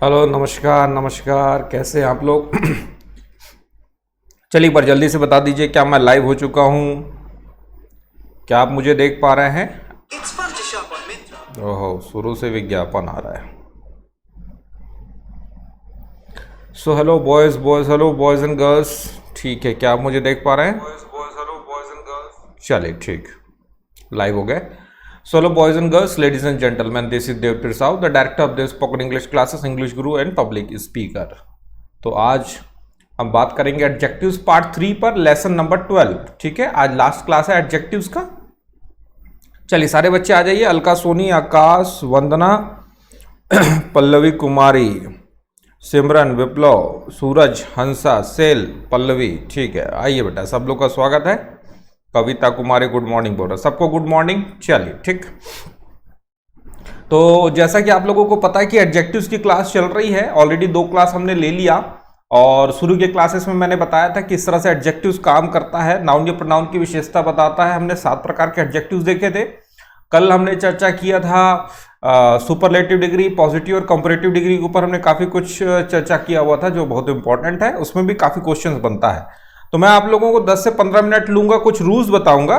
Hello, नमस्कार नमस्कार। कैसे हैं आप लोग? चलिए एक बार जल्दी से बता दीजिए, क्या मैं लाइव हो चुका हूँ? क्या आप मुझे देख पा रहे हैं? ओहो, शुरू से विज्ञापन आ रहा है। So hello boys boys, hello boys and girls. ठीक है, क्या आप मुझे देख पा रहे हैं? चलिए ठीक, लाइव हो गए। So hello boys and girls, ladies and gentlemen, this is Devtir Sahu, the director of the spoken English classes, English Guru and Public Speaker। तो आज हम बात करेंगे एडजेक्टिव्स पार्ट 3 पर, लेसन नंबर 12। ठीक है, आज लास्ट क्लास है एडजेक्टिव्स का। चलिए सारे बच्चे आ जाइए। अलका, सोनी, आकाश, वंदना, पल्लवी कुमारी, सिमरन, विप्लव, सूरज, हंसा, सेल, पल्लवी। ठीक है, आइए बेटा, सब लोग का स्वागत है। कविता कुमारी गुड मॉर्निंग बोल रहा, सबको गुड मॉर्निंग। चलिए ठीक, तो जैसा कि आप लोगों को पता है कि एडजेक्टिव्स की क्लास चल रही है। ऑलरेडी 2 क्लास हमने ले लिया और शुरू के क्लासेस में मैंने बताया था किस तरह से एडजेक्टिव्स काम करता है, नाउन या प्रोनाउन की विशेषता बताता है। हमने 7 प्रकार के एडजेक्टिव्स देखे थे। कल हमने चर्चा किया था सुपरलेटिव डिग्री, पॉजिटिव और कंपैरेटिव डिग्री के ऊपर हमने काफी कुछ चर्चा किया हुआ था, जो बहुत इंपॉर्टेंट है। उसमें भी काफी क्वेश्चन बनता है। तो मैं आप लोगों को 10 से 15 मिनट लूंगा, कुछ रूल्स बताऊंगा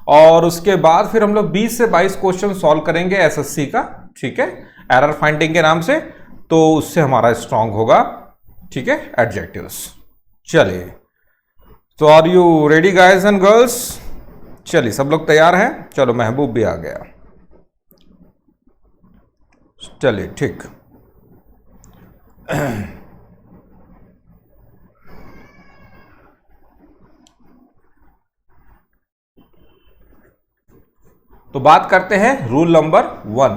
और उसके बाद फिर हम लोग 20 से 22 क्वेश्चन सॉल्व करेंगे एसएससी का। ठीक है, एरर फाइंडिंग के नाम से, तो उससे हमारा स्ट्रांग होगा। ठीक है, एडजेक्टिव्स। चलिए, तो are you ready guys and girls? चलिए, सब लोग तैयार हैं? चलो, महबूब भी आ गया। चलिए ठीक, तो बात करते हैं रूल नंबर 1।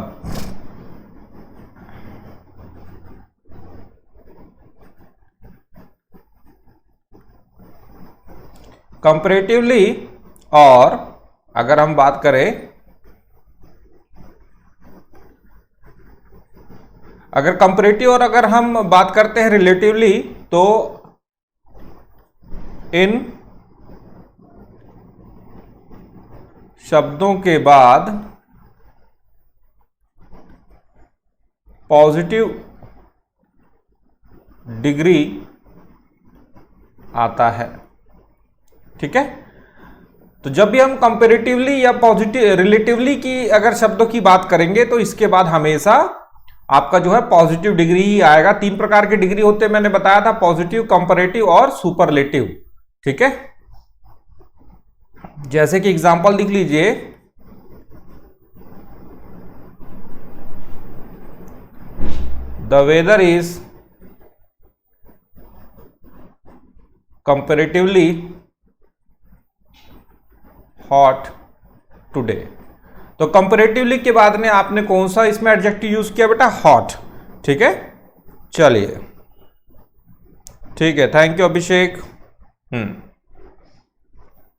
कंपैरेटिवली, और अगर हम बात करें, अगर कंपैरेटिव और अगर हम बात करते हैं रिलेटिवली, तो इन शब्दों के बाद पॉजिटिव डिग्री आता है। ठीक है, तो जब भी हम कंपैरेटिवली या पॉजिटिव रिलेटिवली की अगर शब्दों की बात करेंगे, तो इसके बाद हमेशा आपका जो है पॉजिटिव डिग्री ही आएगा। 3 प्रकार की डिग्री होते हैं, मैंने बताया था, पॉजिटिव, कंपैरेटिव और सुपरलेटिव। ठीक है, जैसे कि एग्जांपल लिख लीजिए, the weather is comparatively hot today. तो कंपैरेटिवली के बाद में आपने कौन सा इसमें एडजेक्टिव यूज किया बेटा? हॉट। ठीक है, चलिए ठीक है, थैंक यू अभिषेक।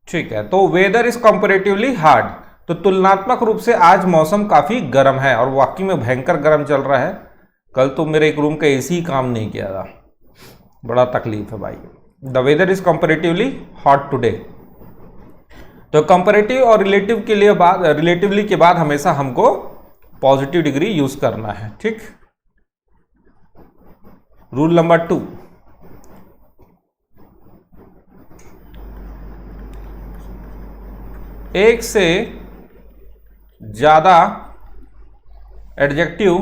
ठीक है, तो वेदर इज कंपैरेटिवली हार्ड, तो तुलनात्मक रूप से आज मौसम काफी गर्म है, और वाकई में भयंकर गर्म चल रहा है। कल तो मेरे एक रूम का एसी काम नहीं किया था, बड़ा तकलीफ है भाई। The weather is comparatively hot today. तो कंपैरेटिव और रिलेटिव के लिए रिलेटिवली के बाद हमेशा हमको पॉजिटिव डिग्री यूज करना है। ठीक, रूल नंबर 2, एक से ज्यादा एडजेक्टिव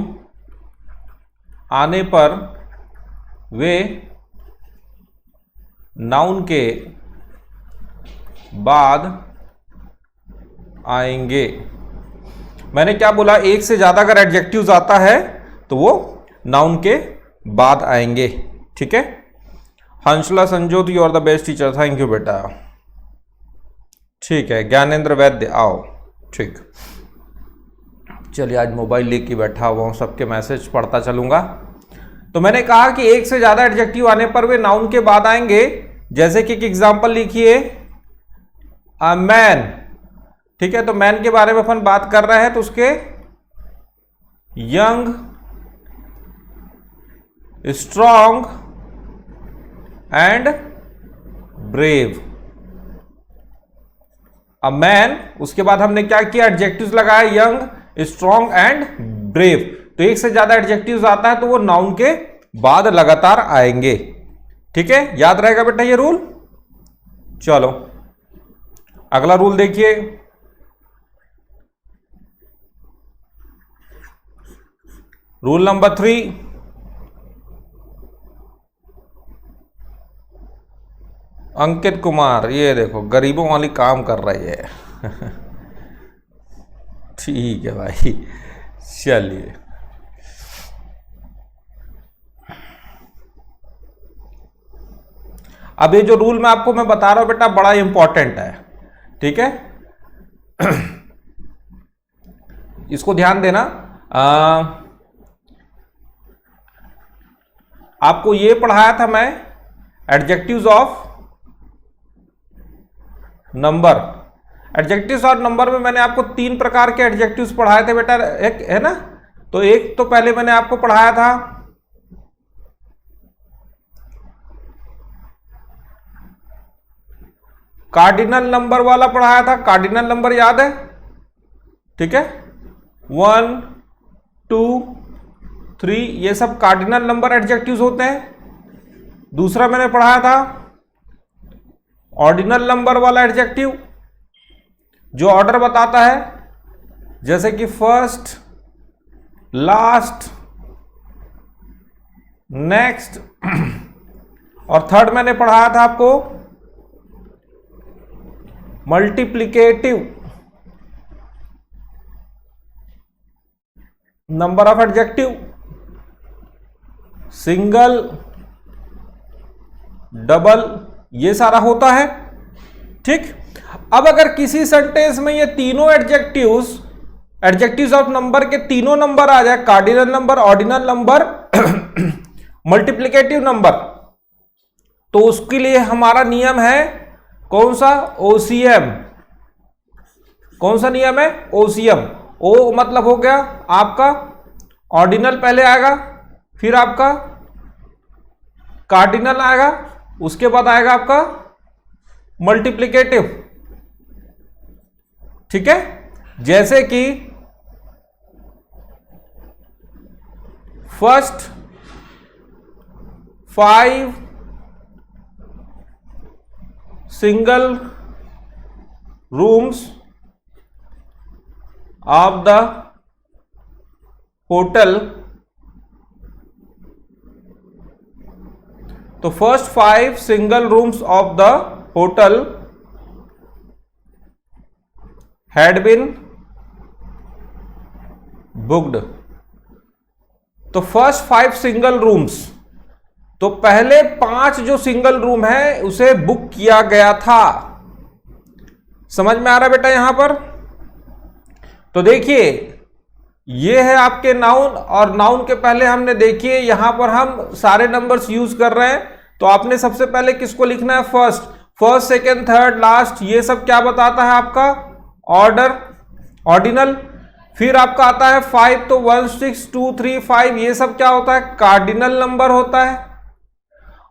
आने पर वे नाउन के बाद आएंगे। मैंने क्या बोला? एक से ज्यादा अगर एडजेक्टिव्स आता है तो वो नाउन के बाद आएंगे। ठीक है, Hansla Sanjot, you are the best teacher, thank you बेटा। ठीक है, ज्ञानेंद्र वैद्य आओ। ठीक, चलिए, आज मोबाइल लेके बैठा हुआ हूं, सबके मैसेज पढ़ता चलूंगा। तो मैंने कहा कि एक से ज्यादा एडजेक्टिव आने पर वे नाउन के बाद आएंगे। जैसे कि एक एग्जांपल लिखिए, अ मैन। ठीक है, तो मैन के बारे में अपन बात कर रहे हैं, तो उसके young, strong and brave. A man, उसके बाद हमने क्या किया? एडजेक्टिव्स लगाया, यंग, स्ट्रॉन्ग एंड ब्रेव। तो एक से ज्यादा एडजेक्टिव्स आता है तो वो नाउन के बाद लगातार आएंगे। ठीक है, याद रहेगा बेटा ये रूल। चलो अगला रूल देखिए, रूल नंबर 3, अंकित कुमार, ये देखो गरीबों वाली काम कर रही है। ठीक है भाई, चलिए अब ये जो रूल मैं आपको बता रहा हूं बेटा बड़ा इंपॉर्टेंट है। ठीक है, इसको ध्यान देना। आपको ये पढ़ाया था मैं एडजेक्टिव्स ऑफ नंबर। एडजेक्टिव्स और नंबर में मैंने आपको 3 प्रकार के एडजेक्टिव्स पढ़ाए थे बेटा, एक है ना। तो एक तो पहले मैंने आपको पढ़ाया था कार्डिनल नंबर वाला पढ़ाया था, कार्डिनल नंबर याद है? ठीक है, 1 2 3 ये सब कार्डिनल नंबर एडजेक्टिव्स होते हैं। दूसरा मैंने पढ़ाया था ऑर्डिनल नंबर वाला एडजेक्टिव, जो ऑर्डर बताता है, जैसे कि फर्स्ट, लास्ट, नेक्स्ट। और थर्ड मैंने पढ़ाया था आपको multiplicative number of adjective, single, double, ये सारा होता है। ठीक, अब अगर किसी सेंटेंस में ये तीनों एडजेक्टिव्स ऑफ नंबर के तीनों नंबर आ जाए, cardinal number, ordinal number, multiplicative number, तो उसके लिए हमारा नियम है कौन सा? ओसीएम। कौन सा नियम है? ओसीएम। ओ मतलब हो गया आपका ऑर्डिनल पहले आएगा, फिर आपका कार्डिनल आएगा, उसके बाद आएगा आपका मल्टीप्लिकेटिव। ठीक है, जैसे कि first 5 single rooms of the hotel. तो first 5 single rooms of the hotel had been booked. तो फर्स्ट 5 सिंगल रूम्स, तो पहले 5 जो सिंगल रूम है उसे बुक किया गया था। समझ में आ रहा है बेटा यहां पर? तो देखिए ये है आपके नाउन, और नाउन के पहले हमने देखिए यहां पर हम सारे नंबर्स यूज कर रहे हैं। तो आपने सबसे पहले किसको लिखना है? फर्स्ट, सेकेंड, थर्ड, लास्ट, ये सब क्या बताता है आपका? Order, ordinal. फिर आपका आता है 5, तो 1 6 2 3 5, ये सब क्या होता है? कार्डिनल नंबर होता है।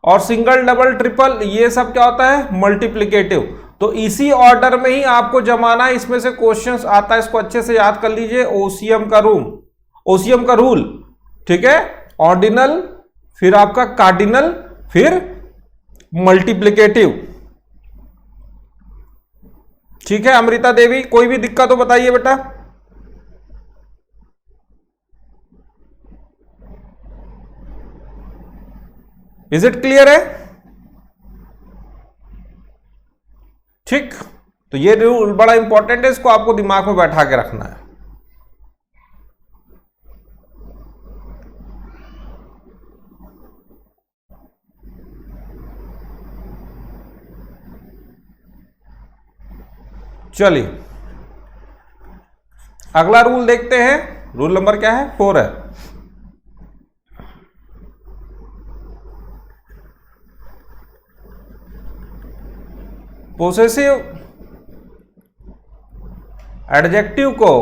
और सिंगल, डबल, ट्रिपल, ये सब क्या होता है? मल्टीप्लिकेटिव। तो इसी ऑर्डर में ही आपको जमाना, इसमें से क्वेश्चंस आता है, इसको अच्छे से याद कर लीजिए। ओसीएम का रूल। ठीक है, ऑर्डिनल, फिर आपका कार्डिनल, फिर मल्टीप्लिकेटिव। ठीक है अमृता देवी, कोई भी दिक्कत हो बताइए बेटा। इज इट क्लियर है? ठीक, तो ये रूल बड़ा इंपॉर्टेंट है, इसको आपको दिमाग में बैठा के रखना है। चलिए अगला रूल देखते हैं। रूल नंबर क्या है? 4 है। पोसेसिव एडजेक्टिव को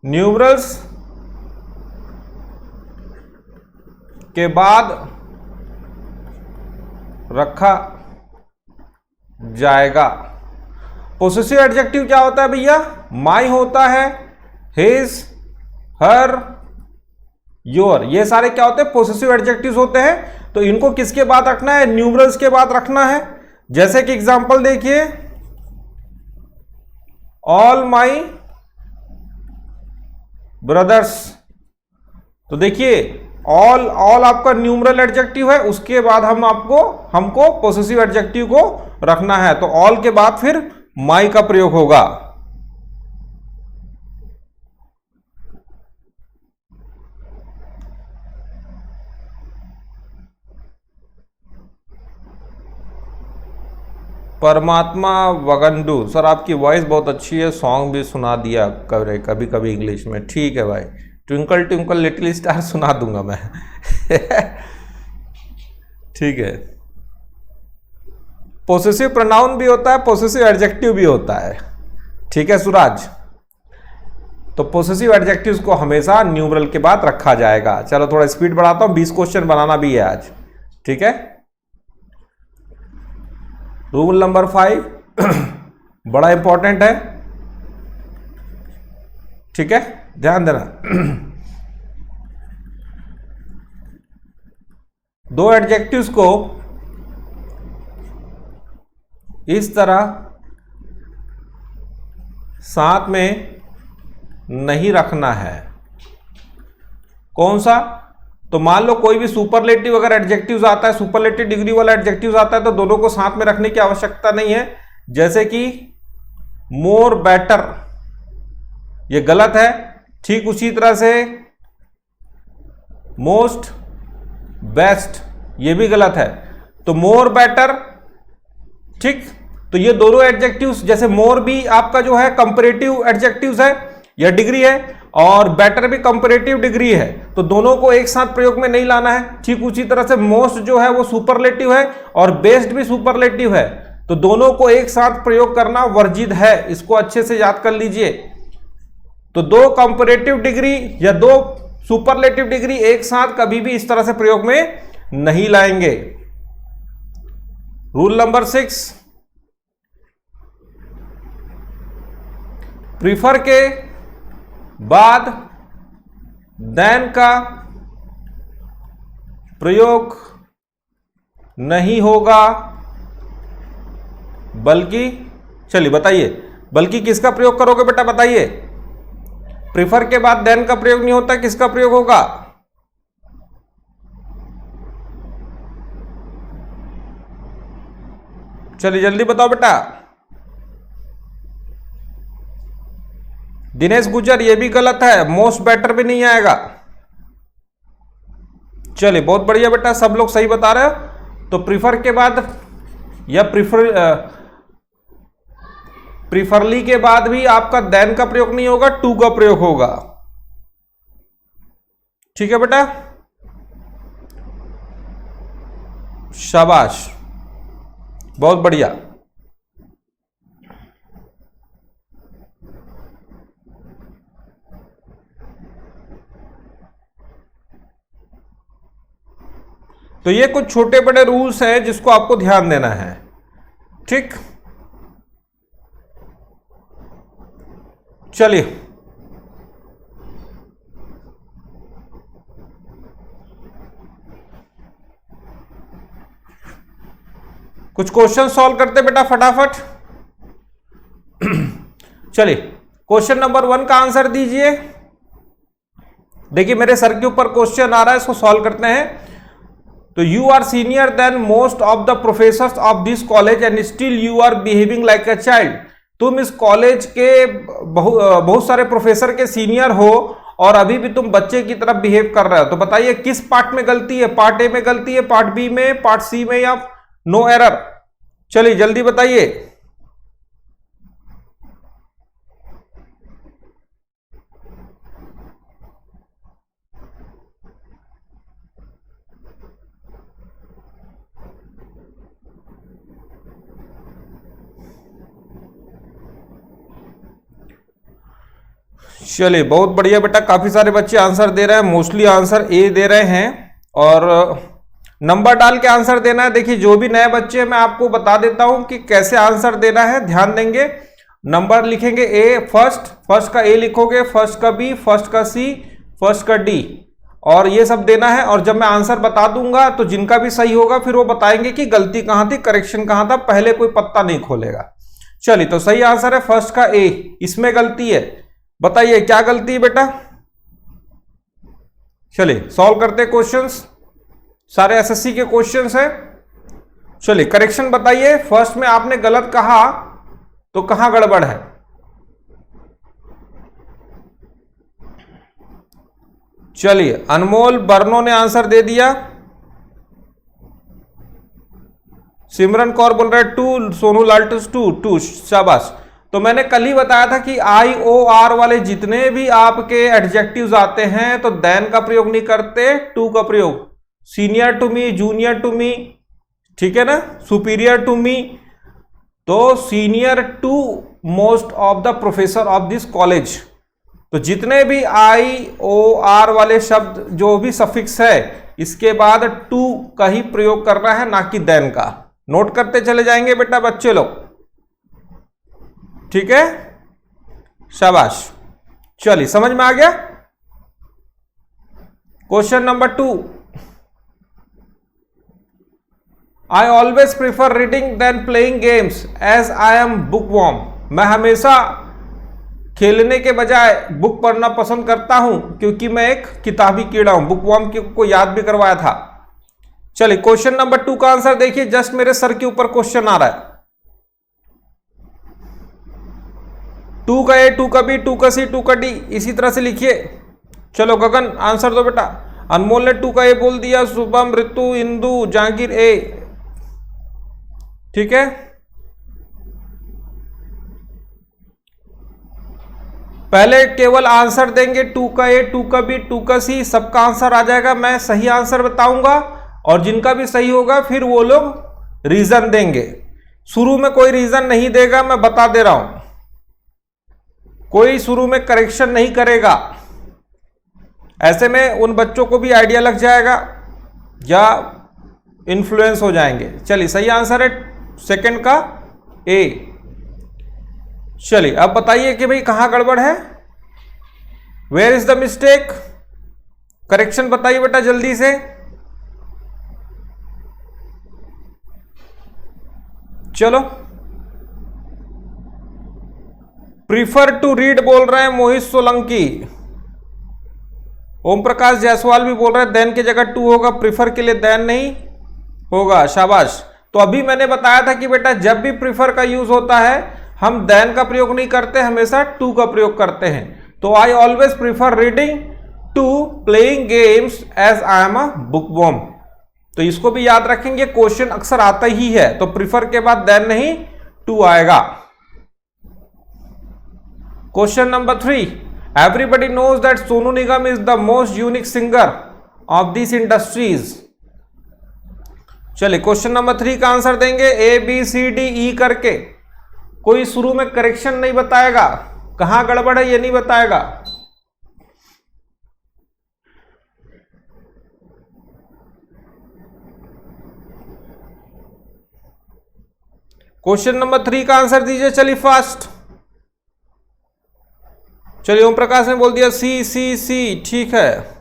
न्यूमरल्स के बाद रखा जाएगा। पोसेसिव एडजेक्टिव क्या होता है भैया? माई होता है, हिज, हर, योर, ये सारे क्या होते हैं? पोसेसिव एडजेक्टिव्स होते हैं। तो इनको किसके बाद रखना है? न्यूमरल्स के बाद रखना है। जैसे कि एग्जांपल देखिए, ऑल माई ब्रदर्स। तो देखिए ऑल आपका न्यूमरल एडजेक्टिव है, उसके बाद हमको पोसेसिव एडजेक्टिव को रखना है। तो ऑल के बाद फिर माई का प्रयोग होगा। परमात्मा वगंडू, सर आपकी वॉइस बहुत अच्छी है, सॉन्ग भी सुना दिया कभी कभी इंग्लिश में। ठीक है भाई, ट्विंकल ट्विंकल लिटिल स्टार सुना दूंगा मैं। ठीक है। पोसेसिव प्रोनाउन भी होता है, पोसेसिव एडजेक्टिव भी होता है। ठीक है सुराज, तो पोसेसिव एडजेक्टिव्स को हमेशा न्यूमरल के बाद रखा जाएगा। चलो थोड़ा स्पीड बढ़ाता हूं, 20 क्वेश्चन बनाना भी है आज। ठीक है। रूल नंबर 5 बड़ा इंपॉर्टेंट है। ठीक है, ध्यान देना। दो एडजेक्टिव्स को इस तरह साथ में नहीं रखना है। कौन सा? तो मान लो कोई भी सुपरलेटिव अगर एडजेक्टिव्स आता है, सुपरलेटिव डिग्री वाला एडजेक्टिव्स आता है, तो दोनों को साथ में रखने की आवश्यकता नहीं है। जैसे कि मोर, बेटर, ये गलत है। ठीक उसी तरह से मोस्ट, बेस्ट, ये भी गलत है। तो मोर, बेटर, ठीक, तो ये दोनों एडजेक्टिव्स, जैसे मोर भी आपका जो है कंपैरेटिव एडजेक्टिव्स है या डिग्री है, और बेटर भी कंपैरेटिव डिग्री है, तो दोनों को एक साथ प्रयोग में नहीं लाना है। ठीक उसी तरह से मोस्ट जो है वो सुपरलेटिव है और बेस्ट भी सुपरलेटिव है, तो दोनों को एक साथ प्रयोग करना वर्जित है। इसको अच्छे से याद कर लीजिए। तो दो कंपैरेटिव डिग्री या दो सुपरलेटिव डिग्री एक साथ कभी भी इस तरह से प्रयोग में नहीं लाएंगे। रूल नंबर 6, प्रीफर के बाद देन का प्रयोग नहीं होगा, बल्कि, चलिए बताइए, बल्कि किसका प्रयोग करोगे बेटा? बताइए। प्रीफर के बाद देन का प्रयोग नहीं होता, किसका प्रयोग होगा? चलिए जल्दी बताओ बेटा। दिनेश गुजर, ये भी गलत है, मोस्ट बेटर भी नहीं आएगा। चलिए बहुत बढ़िया बेटा, सब लोग सही बता रहे हो। तो प्रीफर के बाद या प्रीफरली के बाद भी आपका देन का प्रयोग नहीं होगा, टू का प्रयोग होगा। ठीक है बेटा, शाबाश, बहुत बढ़िया। तो ये कुछ छोटे बड़े रूल्स हैं जिसको आपको ध्यान देना है। ठीक, चलिए कुछ क्वेश्चन सॉल्व करते बेटा फटाफट। चलिए क्वेश्चन नंबर 1 का आंसर दीजिए। देखिए मेरे सर के ऊपर क्वेश्चन आ रहा है, इसको सॉल्व करते हैं। तो you are senior than most of the professors of this college and still you are behaving like a child. तुम इस कॉलेज के बहुत सारे प्रोफेसर के सीनियर हो और अभी भी तुम बच्चे की तरफ बिहेव कर रहे हो। तो बताइए किस पार्ट में गलती है? पार्ट ए में गलती है, पार्ट बी में, पार्ट सी में, या नो एरर? चलिए जल्दी बताइए। चलिए बहुत बढ़िया बेटा, काफी सारे बच्चे आंसर दे रहे हैं, मोस्टली आंसर ए दे रहे हैं। और नंबर डाल के आंसर देना है। देखिए जो भी नए बच्चे हैं मैं आपको बता देता हूं कि कैसे आंसर देना है, ध्यान देंगे। नंबर लिखेंगे ए फर्स्ट का ए लिखोगे, फर्स्ट का बी, फर्स्ट का सी, फर्स्ट का डी, और ये सब देना है। और जब मैं आंसर बता दूंगा तो जिनका भी सही होगा फिर वो बताएंगे कि गलती कहां थी, करेक्शन कहां था, पहले कोई पत्ता नहीं खोलेगा। चलिए तो सही आंसर है फर्स्ट का ए, इसमें गलती है। बताइए क्या गलती है बेटा। चलिए सॉल्व करते क्वेश्चंस, सारे एसएससी के क्वेश्चंस हैं। चलिए करेक्शन बताइए, फर्स्ट में आपने गलत कहा तो कहां गड़बड़ है। चलिए अनमोल बर्नो ने आंसर दे दिया, सिमरन कौर बोल रहा है 2, सोनू लाल्टस 2, शाबाश। तो मैंने कल ही बताया था कि आई ओ आर वाले जितने भी आपके एडजेक्टिव्स आते हैं तो देन का प्रयोग नहीं करते, टू का प्रयोग। Senior to me, junior to me, ठीक है ना, सुपीरियर टू मी, तो senior to most of the professor of this college. तो जितने भी आई ओ आर वाले शब्द जो भी सफिक्स है इसके बाद टू का ही प्रयोग करना है, ना कि देन का। नोट करते चले जाएंगे बेटा बच्चे लोग, ठीक है, शाबाश। चलिए समझ में आ गया। Question number 2, I always prefer reading than playing games as I am bookworm. मैं हमेशा खेलने के बजाय बुक पढ़ना पसंद करता हूं क्योंकि मैं एक किताबी कीड़ा हूं। बुक वॉर्म को याद भी करवाया था। चलिए क्वेश्चन नंबर 2 का आंसर देखिए, जस्ट मेरे सर के ऊपर क्वेश्चन आ रहा है। 2 का ए, 2 का बी, 2 का सी, 2 का डी, इसी तरह से लिखिए। चलो गगन आंसर दो बेटा। अनमोल ने 2 का ए बोल दिया, शुभम, ऋतु, इंदु, जहांगीर ए, ठीक है। पहले केवल आंसर देंगे, 2 का ए, 2 का बी, 2 का सी, सबका आंसर आ जाएगा। मैं सही आंसर बताऊंगा और जिनका भी सही होगा फिर वो लोग रीजन देंगे। शुरू में कोई रीजन नहीं देगा, मैं बता दे रहा हूं। कोई शुरू में करेक्शन नहीं करेगा, ऐसे में उन बच्चों को भी आइडिया लग जाएगा या इन्फ्लुएंस हो जाएंगे। चलिए सही आंसर है सेकंड का ए। चलिए अब बताइए कि भाई कहां गड़बड़ है, where is the mistake. Correction बताइए बेटा जल्दी से। चलो प्रीफर टू रीड बोल रहे हैं मोहित सोलंकी। ओम प्रकाश जायसवाल भी बोल रहे हैं देन की जगह टू होगा, प्रीफर के लिए देन नहीं होगा, शाबाश। तो अभी मैंने बताया था कि बेटा जब भी प्रीफर का यूज होता है हम देन का प्रयोग नहीं करते, हमेशा टू का प्रयोग करते हैं। तो I always prefer reading to playing games as I am a bookworm. तो इसको भी याद रखेंगे, क्वेश्चन अक्सर आता ही है, तो प्रीफर के बाद देन नहीं टू आएगा। Question number 3, everybody knows that Sonu Nigam is the most unique singer of this industries. चलिए क्वेश्चन नंबर 3 का आंसर देंगे ए बी सी डी ई करके। कोई शुरू में करेक्शन नहीं बताएगा, कहां गड़बड़ है ये नहीं बताएगा। क्वेश्चन नंबर 3 का आंसर दीजिए, चलिए फास्ट। चलिए ओम प्रकाश ने बोल दिया सी सी सी, ठीक है।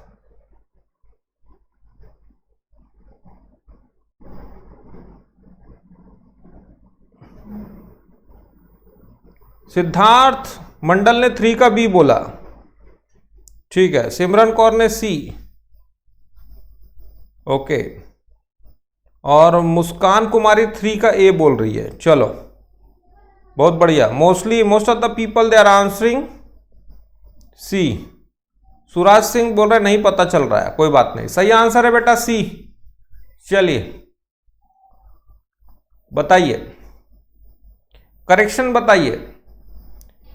सिद्धार्थ मंडल ने 3 का बी बोला, ठीक है। सिमरन कौर ने सी, ओके। और मुस्कान कुमारी 3 का ए बोल रही है, चलो बहुत बढ़िया। Most of the people they are answering C. Suraj Singh बोल रहे नहीं पता चल रहा है, कोई बात नहीं, सही आंसर है बेटा सी। चलिए बताइए, करेक्शन बताइए,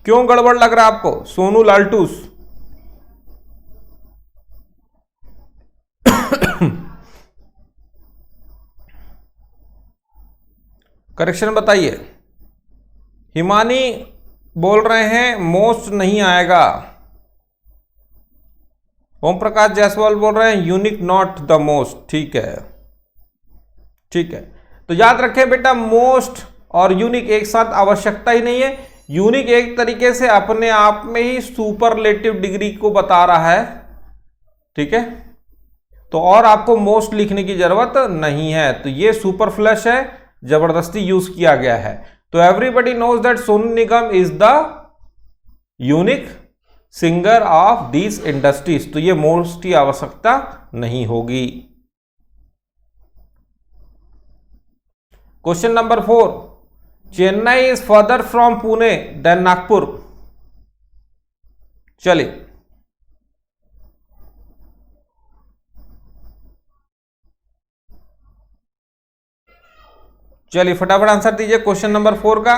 क्यों गड़बड़ लग रहा है आपको सोनू लालटूस। करेक्शन बताइए। हिमानी बोल रहे हैं मोस्ट नहीं आएगा। ओम प्रकाश जायसवाल बोल रहे हैं यूनिक नॉट द मोस्ट, ठीक है। ठीक है, तो याद रखें बेटा, मोस्ट और यूनिक एक साथ आवश्यकता ही नहीं है। यूनिक एक तरीके से अपने आप में ही सुपरलेटिव डिग्री को बता रहा है, ठीक है, तो और आपको मोस्ट लिखने की जरूरत नहीं है, तो ये सुपरफ्लश है, जबरदस्ती यूज किया गया है। तो everybody knows that Sonu Nigam is the unique singer of this industries, तो ये मोस्ट की आवश्यकता नहीं होगी। Question number 4, Chennai is further from Pune than Nagpur. चलिए चलिए फटाफट आंसर दीजिए क्वेश्चन नंबर 4 का।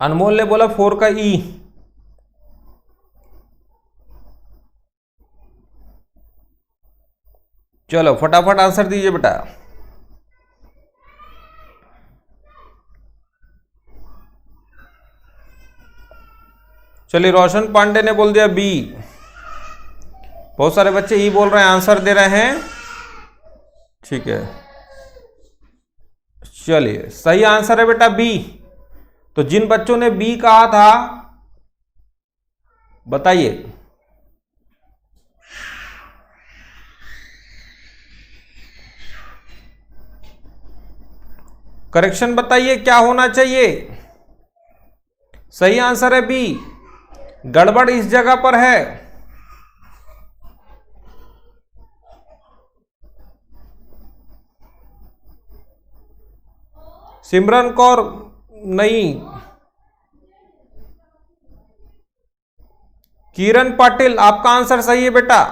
अनमोल ने बोला 4 का ई। चलो फटाफट आंसर दीजिए बेटा। चलिए रोशन पांडे ने बोल दिया बी। बहुत सारे बच्चे ई बोल रहे हैं, आंसर दे रहे हैं, ठीक है। चलिए सही आंसर है बेटा बी। तो जिन बच्चों ने बी कहा था बताइए। करेक्शन बताइए क्या होना चाहिए। सही आंसर है बी, गड़बड़ इस जगह पर है। सिमरन कौर नहीं, किरण पाटिल आपका आंसर सही है बेटा।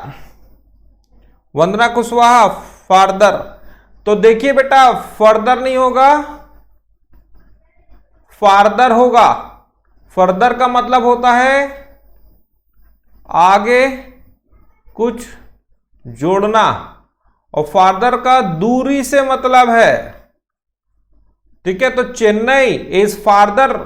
वंदना कुशवाहा फार्दर, तो देखिए बेटा फर्दर नहीं होगा, फार्दर होगा। फर्दर का मतलब होता है आगे कुछ जोड़ना, और फार्दर का दूरी से मतलब है, ठीक है। तो Chennai is farther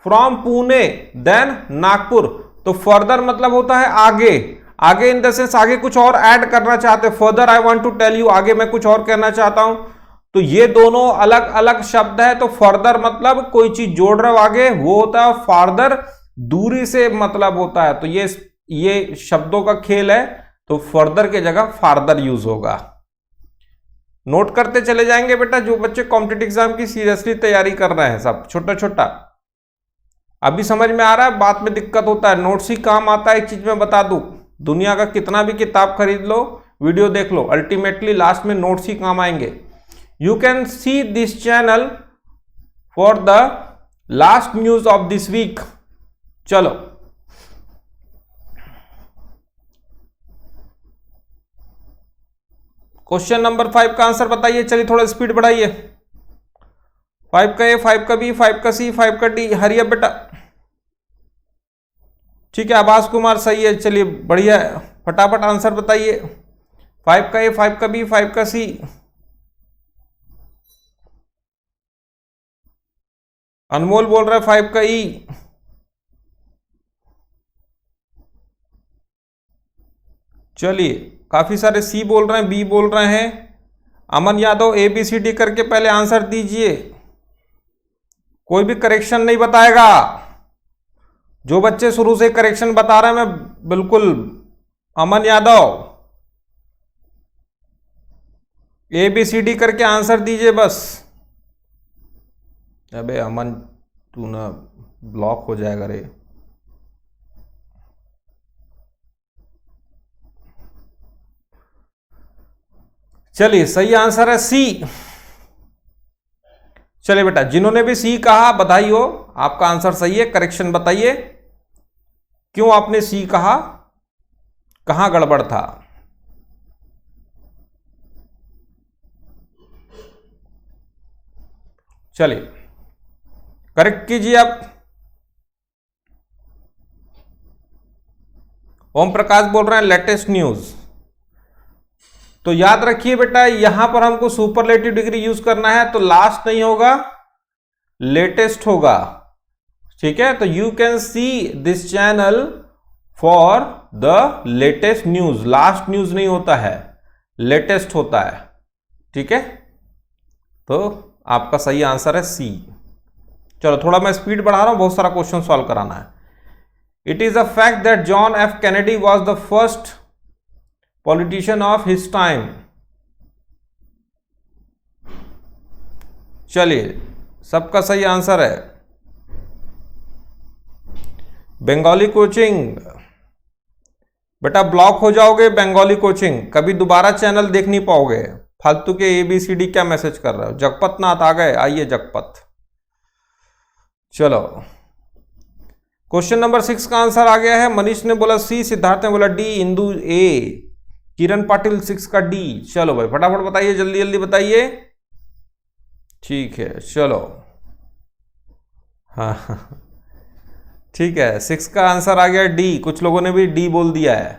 from Pune than Nagpur, तो फर्दर मतलब होता है आगे, आगे इन द सेंस आगे कुछ और ऐड करना चाहते हैं। Further I want to tell you, आगे मैं कुछ और कहना चाहता हूं, तो ये दोनों अलग अलग शब्द है। तो फर्दर मतलब कोई चीज जोड़ रहे हो आगे, वो होता है। फार्दर दूरी से मतलब होता है। तो ये शब्दों का खेल है, तो फर्दर के जगह फार्दर यूज होगा। नोट करते चले जाएंगे बेटा, जो बच्चे कॉम्पिटिटिव एग्जाम की सीरियसली तैयारी कर रहे हैं, सब छोटा छोटा अभी समझ में आ रहा है, बात में दिक्कत होता है, नोट्स ही काम आता है। एक चीज मैं बता दूं, दुनिया का कितना भी किताब खरीद लो, वीडियो देख लो, अल्टीमेटली लास्ट में नोट्स ही काम आएंगे। You can see this channel for the last news of this week. चलो क्वेश्चन नंबर 5 का आंसर बताइए। चलिए थोड़ा स्पीड बढ़ाइए। 5 का ए, 5 का बी, 5 का सी, 5 का डी। हरिया बेटा, ठीक है। आभास कुमार सही है, चलिए बढ़िया है, फटाफट आंसर बताइए। 5 का ए, 5 का बी, 5 का सी। अनमोल बोल रहा है 5 का ई। चलिए काफी सारे सी बोल रहे हैं, बी बोल रहे हैं। Aman Yadav A B C D करके पहले आंसर दीजिए, कोई भी करेक्शन नहीं बताएगा। जो बच्चे शुरू से करेक्शन बता रहे हैं, मैं बिल्कुल, Aman Yadav A B C D करके आंसर दीजिए बस। अबे अमन तू ना ब्लॉक हो जाएगा रे। चलिए सही आंसर है सी। चलिए बेटा, जिन्होंने भी सी कहा बधाई हो, आपका आंसर सही है। करेक्शन बताइए, क्यों आपने सी कहा, कहां गड़बड़ था। चलिए करेक्ट कीजिए आप। ओम प्रकाश बोल रहे हैं लेटेस्ट न्यूज। तो याद रखिए बेटा, यहां पर हमको सुपरलेटिव डिग्री यूज करना है, तो लास्ट नहीं होगा, लेटेस्ट होगा, ठीक है। तो you can see this channel for the latest news, last news नहीं होता है, लेटेस्ट होता है, ठीक है। तो आपका सही आंसर है सी। चलो थोड़ा मैं स्पीड बढ़ा रहा हूं, बहुत सारा क्वेश्चन सॉल्व कराना है। It is a fact that John F Kennedy was the first politician of his time. चलिए सबका सही आंसर है बंगाली कोचिंग। बेटा ब्लॉक हो जाओगे बंगाली कोचिंग, कभी दोबारा चैनल देख नहीं पाओगे। फालतू के ABCD क्या मैसेज कर रहे हो। जगपत नाथ आ गए, आइए जगपत। चलो क्वेश्चन नंबर 6 का आंसर आ गया है। मनीष ने बोला सी, सिद्धार्थ ने बोला डी, इंदु ए, किरण पाटिल 6 का डी। चलो भाई फटाफट बताइए, जल्दी जल्दी बताइए। ठीक है चलो, हाँ ठीक है, 6 का आंसर आ गया डी। कुछ लोगों ने भी डी बोल दिया है।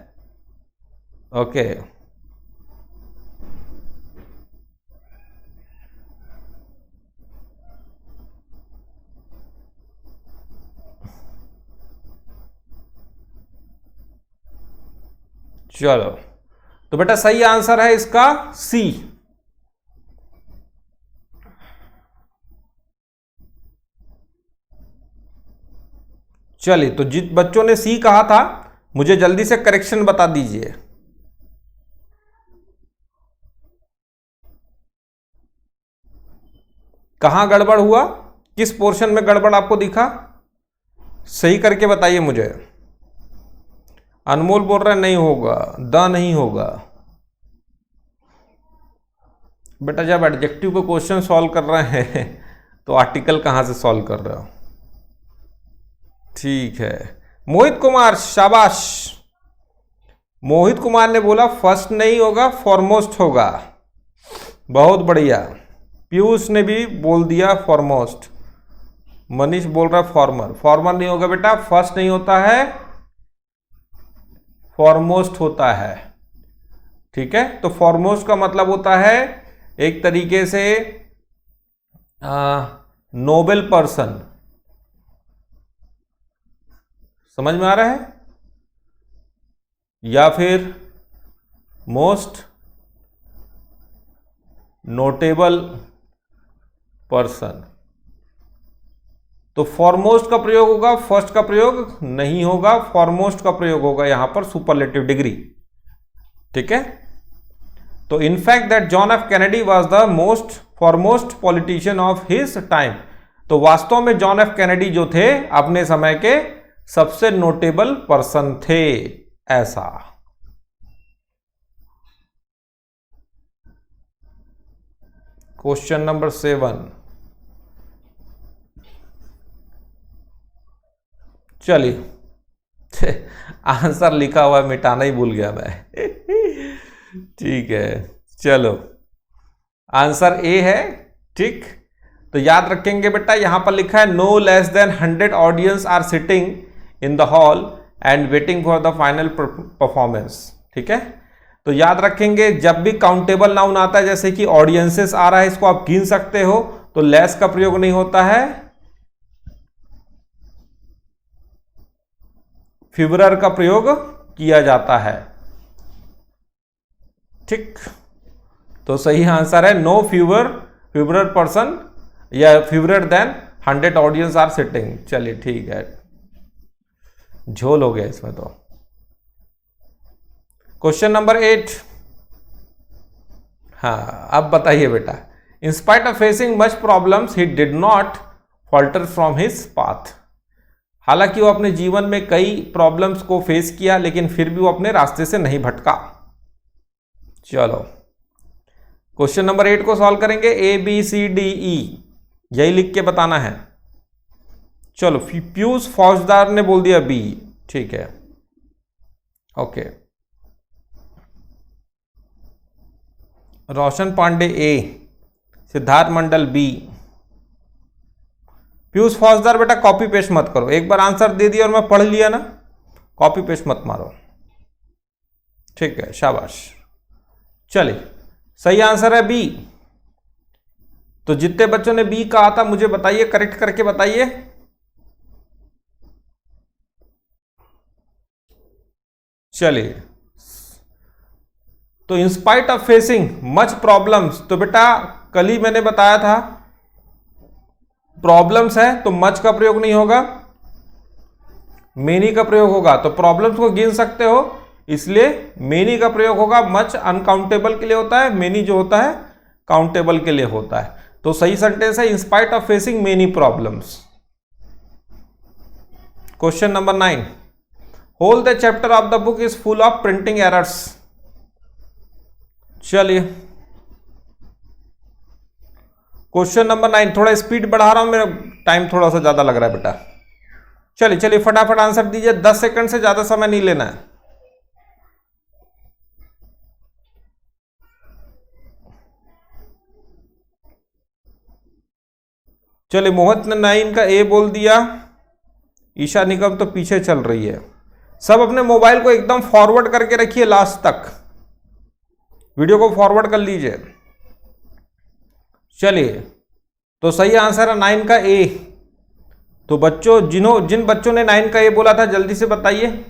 ओके चलो, तो बेटा सही आंसर है इसका सी। चलिए, तो जिन बच्चों ने सी कहा था मुझे जल्दी से करेक्शन बता दीजिए। कहां गड़बड़ हुआ, किस पोर्शन में गड़बड़ आपको दिखा, सही करके बताइए मुझे। अनमोल बोल रहा है नहीं होगा, द नहीं होगा। बेटा जब एडजेक्टिव को क्वेश्चन सॉल्व कर रहे हैं तो आर्टिकल कहां से सॉल्व कर रहे हो। ठीक है मोहित कुमार, शाबाश। मोहित कुमार ने बोला फर्स्ट नहीं होगा, फॉरमोस्ट होगा, बहुत बढ़िया। पीयूष ने भी बोल दिया फॉरमोस्ट। मनीष बोल रहा है फॉर्मर, फॉर्मर नहीं होगा बेटा, फर्स्ट नहीं होता है, फॉरमोस्ट होता है। ठीक है, तो फॉरमोस्ट का मतलब होता है एक तरीके से नोबेल पर्सन। समझ में आ रहा है, या फिर मोस्ट नोटेबल पर्सन। तो फॉरमोस्ट का प्रयोग होगा, फर्स्ट का प्रयोग नहीं होगा, फॉरमोस्ट का प्रयोग होगा यहां पर सुपरलेटिव डिग्री। ठीक है, तो in fact that John F Kennedy was the most foremost politician of his time. तो वास्तव में जॉन एफ कैनेडी जो थे अपने समय के सबसे नोटेबल पर्सन थे, ऐसा। Question number 7। चलिए आंसर लिखा हुआ मिटाना ही भूल गया मैं ठीक है, चलो आंसर ए है। ठीक, तो याद रखेंगे बेटा, यहां पर लिखा है no less than 100 audience are sitting in the hall and waiting for the final performance. ठीक है, तो याद रखेंगे जब भी काउंटेबल नाउन आता है, जैसे कि ऑडियंसेस आ रहा है, इसको आप गिन सकते हो, तो लेस का प्रयोग नहीं होता है, फिवरर का प्रयोग किया जाता है। ठीक, तो सही आंसर है नो फिवरर पर्सन या फिवरर देन 100 ऑडियंस आर सिटिंग। चलिए ठीक है, झोल हो गया इसमें तो। Question number 8। हाँ अब बताइए बेटा, इन spite of facing much problems he did not falter from his path. हालांकि वो अपने जीवन में कई प्रॉब्लम्स को फेस किया, लेकिन फिर भी वो अपने रास्ते से नहीं भटका। चलो क्वेश्चन नंबर 8 को सॉल्व करेंगे। ABCDE यही लिख के बताना है। चलो पीयूष फौजदार ने बोल दिया बी। ठीक है, ओके। रोशन पांडे ए, सिद्धार्थ मंडल बी। पीयूष फौजदार बेटा कॉपी पेस्ट मत करो, एक बार आंसर दे दिया और मैं पढ़ लिया ना, कॉपी पेस्ट मत मारो। ठीक है, शाबाश। चलिए सही आंसर है बी। तो जितने बच्चों ने बी कहा था मुझे बताइए, करेक्ट करके बताइए। चलिए, तो इन spite of facing much problems, तो बेटा कल ही मैंने बताया था प्रॉब्लम्स है तो मच का प्रयोग नहीं होगा, मेनी का प्रयोग होगा। तो प्रॉब्लम्स को गिन सकते हो इसलिए मेनी का प्रयोग होगा। मच अनकाउंटेबल के लिए होता है, मेनी जो होता है काउंटेबल के लिए होता है। तो सही सेंटेंस है in spite of facing many problems. Question number 9, whole the chapter of the book is full of printing errors. चलिए क्वेश्चन नंबर 9, थोड़ा स्पीड बढ़ा रहा हूं, मेरा टाइम थोड़ा सा ज्यादा लग रहा है बेटा। चलिए चलिए फटाफट आंसर दीजिए, 10 सेकंड से ज्यादा समय नहीं लेना है। चलिए मोहित ने 9 का ए बोल दिया, ईशा निगम तो पीछे चल रही है। सब अपने मोबाइल को एकदम फॉरवर्ड करके रखिए, लास्ट तक वीडियो को फॉरवर्ड कर लीजिए। चलिए तो सही आंसर है 9 का ए। तो बच्चों जिन बच्चों ने 9 का ए बोला था जल्दी से बताइए।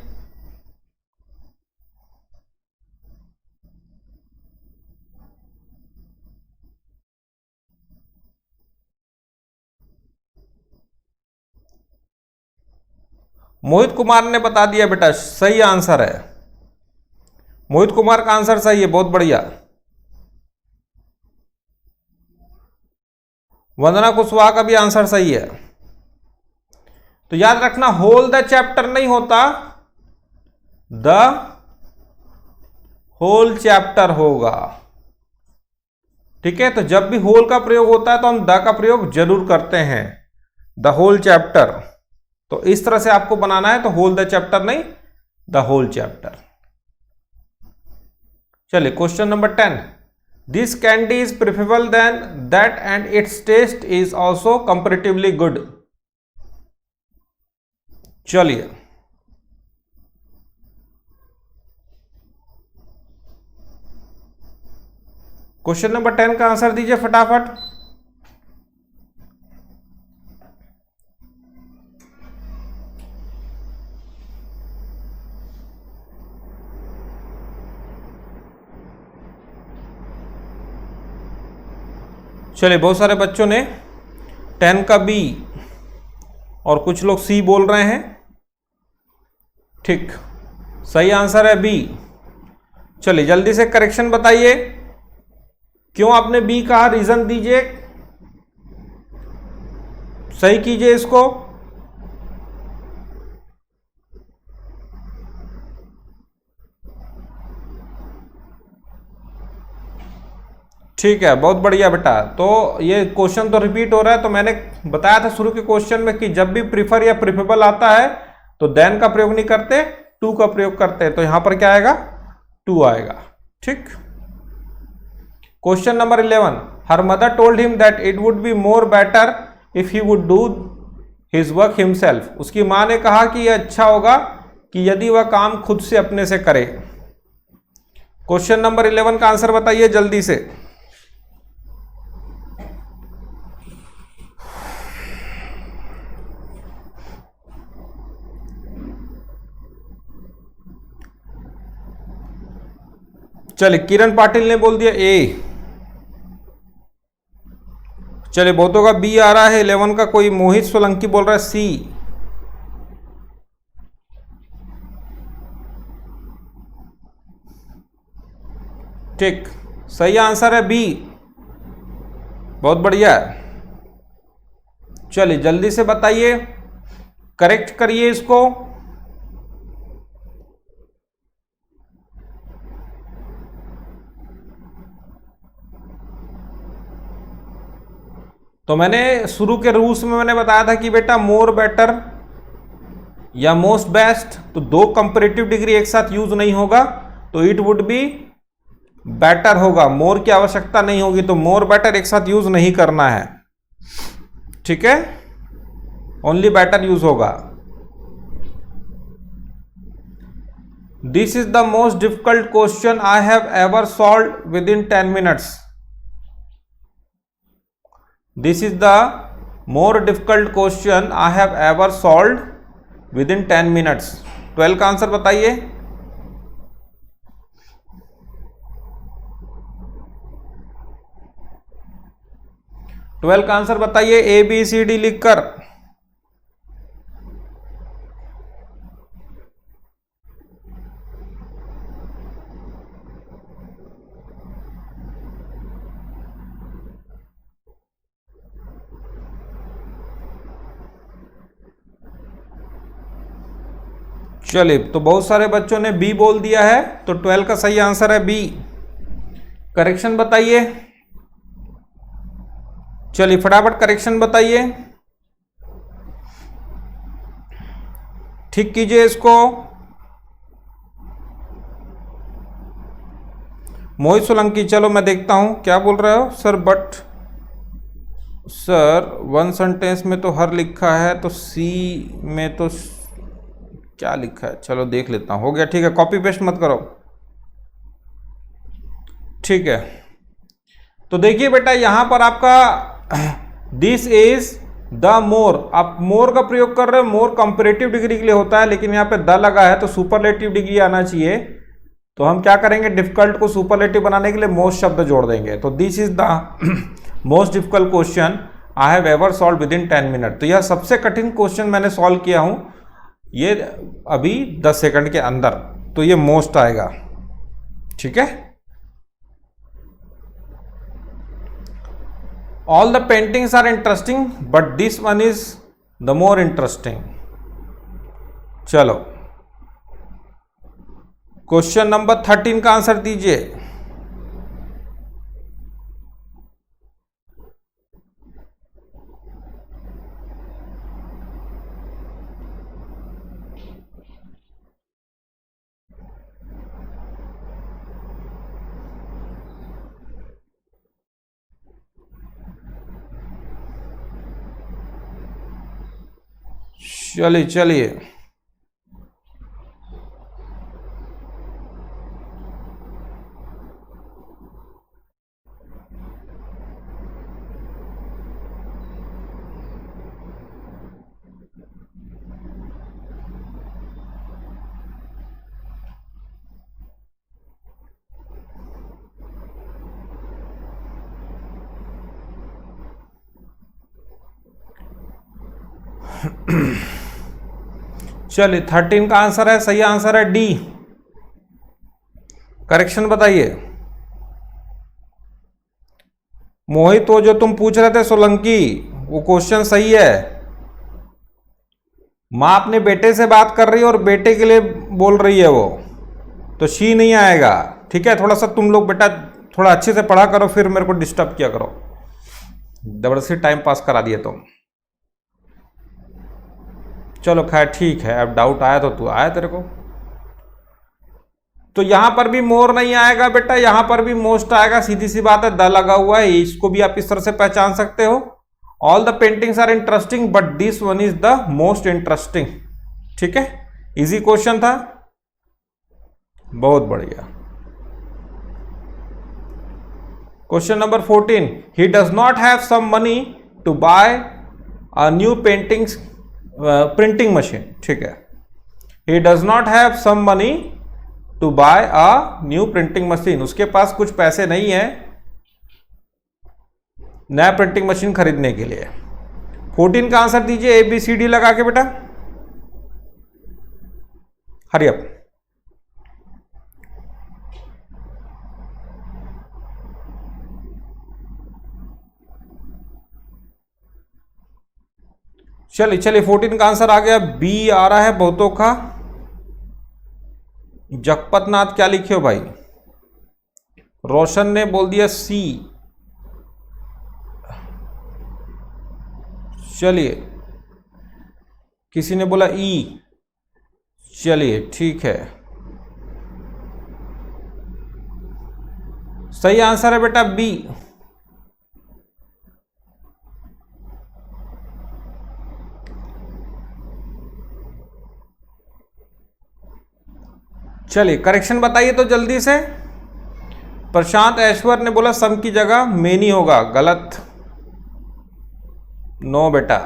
मोहित कुमार ने बता दिया बेटा, सही आंसर है। मोहित कुमार का आंसर सही है, बहुत बढ़िया। वंदना कुशवाहा का भी आंसर सही है। तो याद रखना होल द चैप्टर नहीं होता, द होल चैप्टर होगा। ठीक है, तो जब भी होल का प्रयोग होता है तो हम द का प्रयोग जरूर करते हैं, द होल चैप्टर। तो इस तरह से आपको बनाना है, तो होल द चैप्टर नहीं, द होल चैप्टर। चलिए question number 10, this candy is preferable than that and its taste is also comparatively good. चलिए क्वेश्चन नंबर 10 का आंसर दीजिए फटाफट। चलिए बहुत सारे बच्चों ने 10 का बी और कुछ लोग सी बोल रहे हैं। ठीक, सही आंसर है बी। चलिए जल्दी से करेक्शन बताइए, क्यों आपने बी कहा, रीजन दीजिए, सही कीजिए इसको। ठीक है, बहुत बढ़िया बेटा। तो ये क्वेश्चन तो रिपीट हो रहा है, तो मैंने बताया था शुरू के क्वेश्चन में कि जब भी प्रीफर या प्रीफरेबल आता है तो देन का प्रयोग नहीं करते, टू का प्रयोग करते हैं। तो यहां पर क्या आएगा, टू आएगा। ठीक, question number 11, her mother told him that it would be more better if he would do his work himself. उसकी मां ने कहा कि यह अच्छा होगा कि यदि वह काम खुद से अपने से करे। क्वेश्चन नंबर 11 का आंसर बताइए जल्दी से। चलिए किरण पाटिल ने बोल दिया ए। चलिए बहुतों का बी आ रहा है, 11 का कोई मोहित सोलंकी बोल रहा है सी। ठीक, सही आंसर है बी, बहुत बढ़िया। चलिए जल्दी से बताइए, करेक्ट करिए इसको। तो मैंने शुरू के रूल्स में मैंने बताया था कि बेटा मोर बेटर या मोस्ट बेस्ट, तो दो कंपैरेटिव डिग्री एक साथ यूज नहीं होगा, तो इट वुड बी बेटर होगा, मोर की आवश्यकता नहीं होगी। तो मोर बेटर एक साथ यूज नहीं करना है, ठीक है, ओनली बेटर यूज होगा। This is the most difficult question I have ever solve with in 10 minutes. This is the more difficult question I have ever solved within 10 minutes. 12 का answer बताइए। 12 का आंसर बताइए ABCD लिखकर। चलिए, तो बहुत सारे बच्चों ने बी बोल दिया है, तो 12 का सही आंसर है बी। करेक्शन बताइए। चलिए फटाफट करेक्शन बताइए, ठीक कीजिए इसको। मोहित सोलंकी, चलो मैं देखता हूं क्या बोल रहे हो sir. But sir one sentence में तो हर लिखा है, तो सी में तो क्या लिखा है, चलो देख लेता हूं। हो गया, ठीक है, कॉपी पेस्ट मत करो, ठीक है। तो देखिए बेटा, यहां पर आपका दिस इज द मोर, आप मोर का प्रयोग कर रहे हो, मोर कंपैरेटिव डिग्री के लिए होता है, लेकिन यहां पे द लगा है तो सुपरलेटिव डिग्री आना चाहिए। तो हम क्या करेंगे, डिफिकल्ट को सुपरलेटिव बनाने के लिए मोस्ट शब्द जोड़ देंगे। तो this is the most difficult question I have ever solve with in 10 minute. तो यह सबसे कठिन क्वेश्चन मैंने सॉल्व किया हूं ये अभी 10 सेकंड के अंदर, तो ये मोस्ट आएगा, ठीक है। All the paintings are interesting but this one is the more interesting. चलो क्वेश्चन नंबर 13 का आंसर दीजिए। चलिए चलिए, चलिए 13 का आंसर है, सही आंसर है डी। करेक्शन बताइए। मोहित, वो जो तुम पूछ रहे थे सोलंकी, वो क्वेश्चन सही है। मां अपने बेटे से बात कर रही है और बेटे के लिए बोल रही है वो, तो शी नहीं आएगा, ठीक है। थोड़ा सा तुम लोग बेटा थोड़ा अच्छे से पढ़ा करो, फिर मेरे को डिस्टर्ब किया करो, जबरदस्ती टाइम पास करा दिए तुम। चलो खैर ठीक है, अब डाउट आया तो तू आया तेरे को। तो यहां पर भी मोर नहीं आएगा बेटा, यहां पर भी मोस्ट आएगा, सीधी सी बात है, द लगा हुआ है, इसको भी आप इस तरह से पहचान सकते हो। All the paintings are interesting but this one is the most interesting, ठीक है। इजी क्वेश्चन था, बहुत बढ़िया। Question number 14, he does not have some money to buy a new paintings printing machine, ठीक है। He does not have some money to buy a new printing machine, उसके पास कुछ पैसे नहीं है नया प्रिंटिंग मशीन खरीदने के लिए। 14 का आंसर दीजिए ABCD लगा के बेटा, हरी अप। चलिए चलिए 14 का आंसर आ गया, बी आ रहा है बहुतों का। जगपत नाथ क्या लिखे हो भाई? रोशन ने बोल दिया सी। चलिए, किसी ने बोला ई। चलिए ठीक है, सही आंसर है बेटा बी। चलिए करेक्शन बताइए तो जल्दी से। प्रशांत ऐश्वर ने बोला सम की जगह मेनी होगा, गलत, नो बेटा।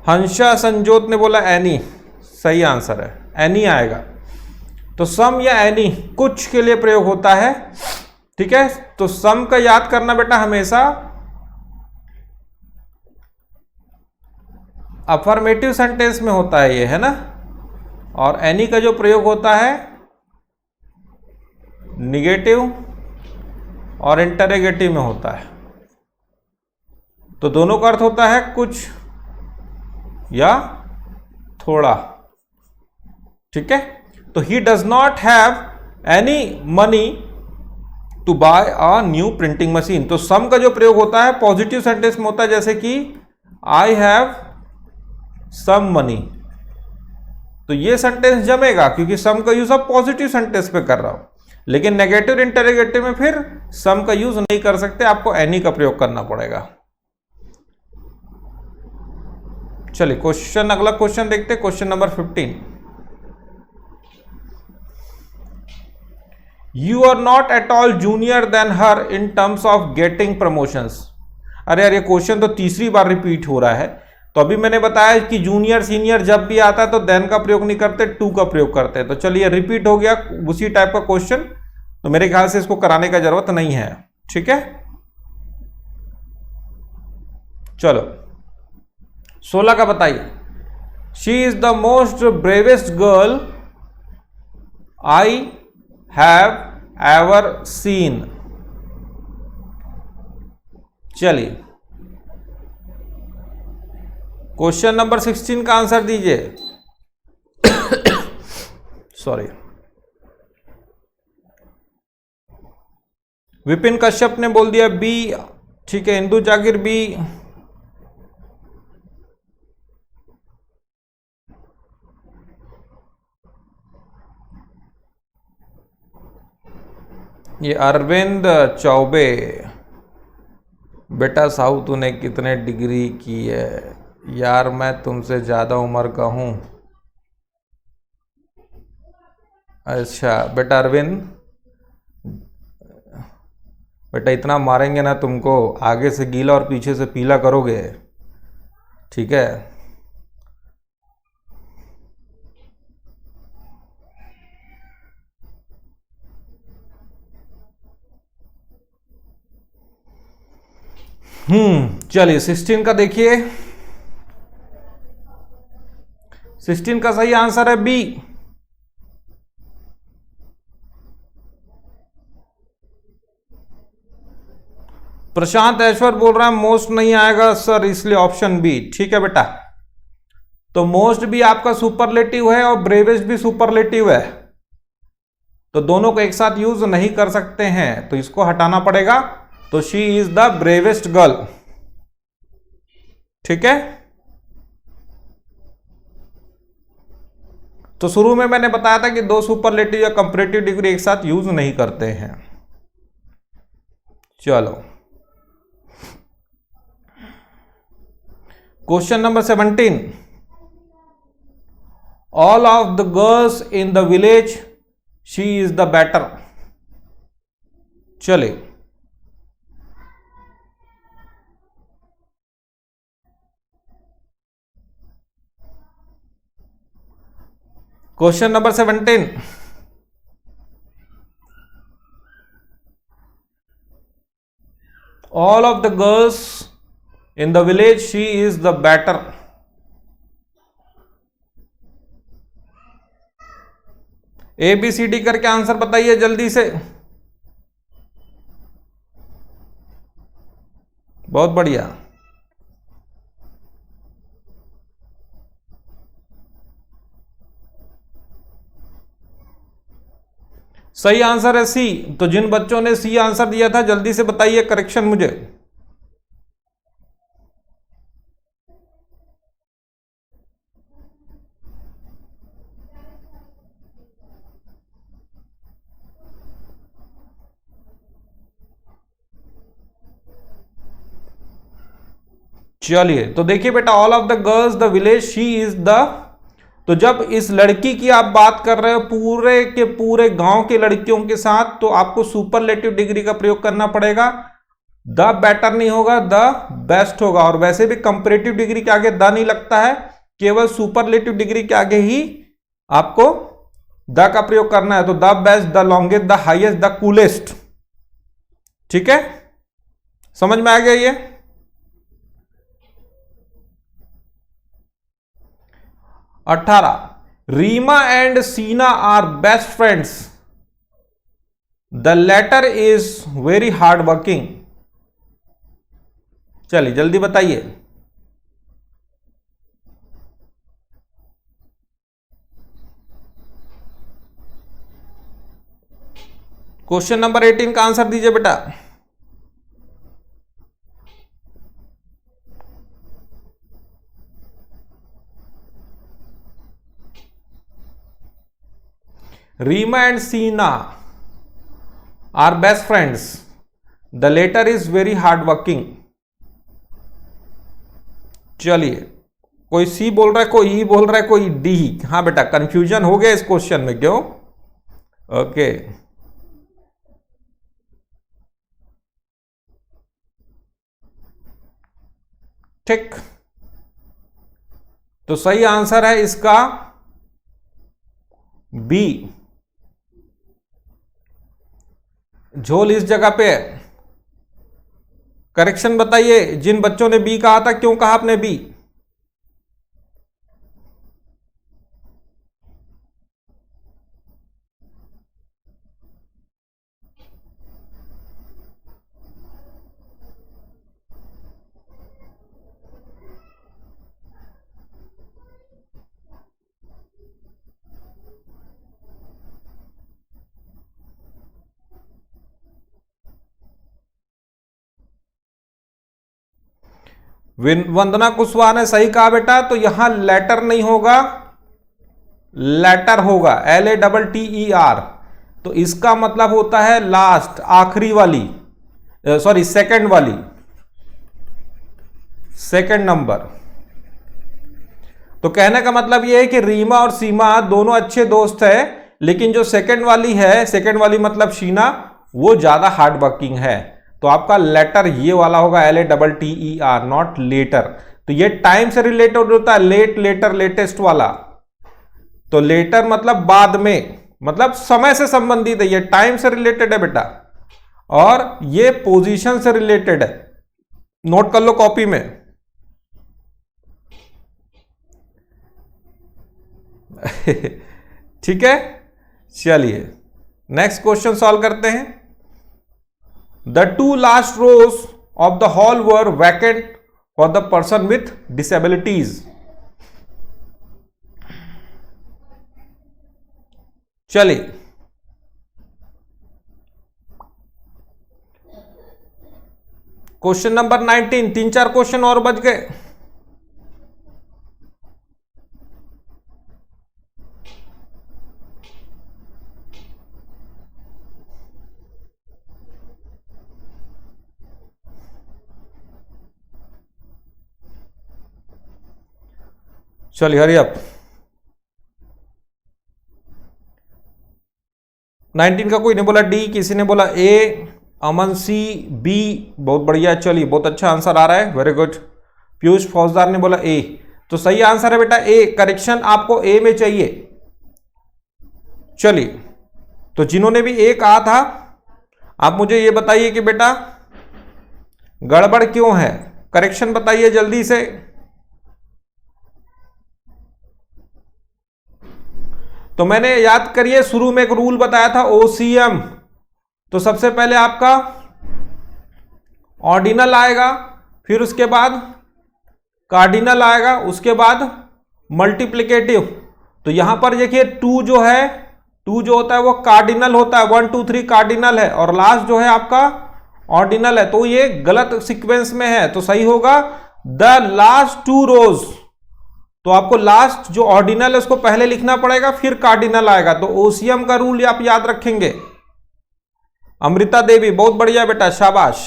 हंसा संजोत ने बोला एनी, सही आंसर है एनी आएगा। तो सम या एनी कुछ के लिए प्रयोग होता है, ठीक है। तो सम का याद करना बेटा हमेशा अफर्मेटिव सेंटेंस में होता है ये, है ना। और एनी का जो प्रयोग होता है निगेटिव और इंटरोगेटिव में होता है। तो दोनों का अर्थ होता है कुछ या थोड़ा, ठीक है। तो he does not have any money to buy a new printing machine. तो सम का जो प्रयोग होता है पॉजिटिव सेंटेंस में होता है, जैसे कि आई हैव सम मनी। तो ये सेंटेंस जमेगा क्योंकि सम का यूज आप पॉजिटिव सेंटेंस पे कर रहा हूं। लेकिन नेगेटिव इंटरोगेटिव में फिर सम का यूज नहीं कर सकते, आपको एनी का प्रयोग करना पड़ेगा। चलिए क्वेश्चन, अगला क्वेश्चन देखते हैं, question number 15। You are not at all junior than her in terms of getting promotions. अरे यार ये क्वेश्चन तो तीसरी बार रिपीट हो रहा है। तो अभी मैंने बताया कि जूनियर सीनियर जब भी आता है तो देन का प्रयोग नहीं करते, टू का प्रयोग करते हैं। तो चलिए रिपीट हो गया उसी टाइप का क्वेश्चन, तो मेरे ख्याल से इसको कराने का जरूरत नहीं है, ठीक है। चलो 16 का बताइए। She is the most bravest girl I have ever seen. चलिए क्वेश्चन नंबर 16 का आंसर दीजिए। सॉरी, विपिन कश्यप ने बोल दिया बी, ठीक है। इंदु जाकिर बी, ये अरविंद चौबे, बेटा साहू तूने कितने डिग्री की है यार, मैं तुमसे ज्यादा उम्र का हूं। अच्छा बेटा अरविंद, बेटा इतना मारेंगे ना तुमको, आगे से गीला और पीछे से पीला करोगे, ठीक है। चलिए 16 का देखिए। 16 का सही आंसर है बी। प्रशांत ऐश्वर बोल रहा है मोस्ट नहीं आएगा सर, इसलिए ऑप्शन बी, ठीक है बेटा। तो मोस्ट भी आपका सुपरलेटिव है और ब्रेवेस्ट भी सुपरलेटिव है, तो दोनों को एक साथ यूज नहीं कर सकते हैं, तो इसको हटाना पड़ेगा। तो she is the bravest girl, ठीक है। तो शुरू में मैंने बताया था कि दो सुपरलेटिव या कंपैरेटिव डिग्री एक साथ यूज नहीं करते हैं। चलो question number 17। All of the girls in the village she is the better. चले question number 17। All of the girls in the village she is the better. A B C D करके answer बताइए जल्दी से। बहुत बढ़िया। सही answer है सी। तो जिन बच्चों ने सी आंसर दिया था जल्दी से बताइए करेक्शन मुझे। चलिए तो देखिए बेटा, all of the girls the village she is the, तो जब इस लड़की की आप बात कर रहे हो पूरे के पूरे गांव के लड़कियों के साथ, तो आपको सुपरलेटिव डिग्री का प्रयोग करना पड़ेगा। द बेटर नहीं होगा, द बेस्ट होगा। और वैसे भी कंपैरेटिव डिग्री के आगे द नहीं लगता है, केवल सुपरलेटिव डिग्री के आगे ही आपको द का प्रयोग करना है तो the best, the longest, the highest, the coolest. ठीक है, समझ में आ गया ये। 18, Reema and Seena are best friends, the latter is very hard working. चलिए जल्दी बताइए। क्वेश्चन नंबर 18 का आंसर दीजिए बेटा। Reema and Seena are best friends, the latter is very hard working. चलिए, कोई सी बोल रहा है, कोई ई बोल रहा है, कोई डी। हाँ बेटा, कंफ्यूजन हो गया इस क्वेश्चन में, क्यों? ओके, ठीक। तो सही आंसर है इसका बी, झोल इस जगह पे है। करेक्शन बताइए, जिन बच्चों ने बी कहा था, क्यों कहा आपने बी? वंदना कुशवाहा ने सही कहा बेटा। तो यहां लेटर नहीं होगा, लेटर होगा, LATTER। तो इसका मतलब होता है लास्ट, आखिरी वाली, सॉरी सेकंड वाली, सेकंड नंबर। तो कहने का मतलब यह है कि रीमा और सीमा दोनों अच्छे दोस्त हैं, लेकिन जो सेकंड वाली है, सेकंड वाली मतलब शीना, वो ज्यादा हार्ड वर्किंग है। तो आपका लेटर ये वाला होगा, LATTER, नॉट लेटर। तो ये टाइम से रिलेटेड होता है, लेट, लेटर, लेटेस्ट वाला। तो लेटर मतलब बाद में, मतलब समय से संबंधित है, ये टाइम से रिलेटेड है बेटा, और ये पोजीशन से रिलेटेड है। नोट कर लो कॉपी में। ठीक है, चलिए नेक्स्ट क्वेश्चन सॉल्व करते हैं। The two last rows of the hall were vacant for the person with disabilities. चलिए, क्वेश्चन नंबर 19, 3-4 क्वेश्चन और बच गए। चलिए हरी अप। 19 का कोई ने बोला डी, किसी ने बोला ए, अमन सी, बी, बहुत बढ़िया। चलिए, बहुत अच्छा आंसर आ रहा है, वेरी गुड। पीयूष फौजदार ने बोला ए। तो सही आंसर है बेटा ए, करेक्शन आपको ए में चाहिए। चलिए, तो जिन्होंने भी ए कहा था, आप मुझे ये बताइए कि बेटा गड़बड़ क्यों है, करेक्शन बताइए जल्दी से। तो मैंने याद करिए, शुरू में एक रूल बताया था, OCM। तो सबसे पहले आपका ऑर्डिनल आएगा, फिर उसके बाद कार्डिनल आएगा, उसके बाद मल्टीप्लिकेटिव। तो यहां पर देखिए 2 जो है, 2 जो होता है वो कार्डिनल होता है, 1 2 3 कार्डिनल है, और लास्ट जो है आपका ऑर्डिनल है। तो ये गलत सीक्वेंस में है, तो सही होगा द लास्ट 2 रोज। तो आपको लास्ट जो ऑर्डिनल है उसको पहले लिखना पड़ेगा, फिर कार्डिनल आएगा। तो OCM का रूल आप याद रखेंगे। अमृता देवी, बहुत बढ़िया बेटा, शाबाश।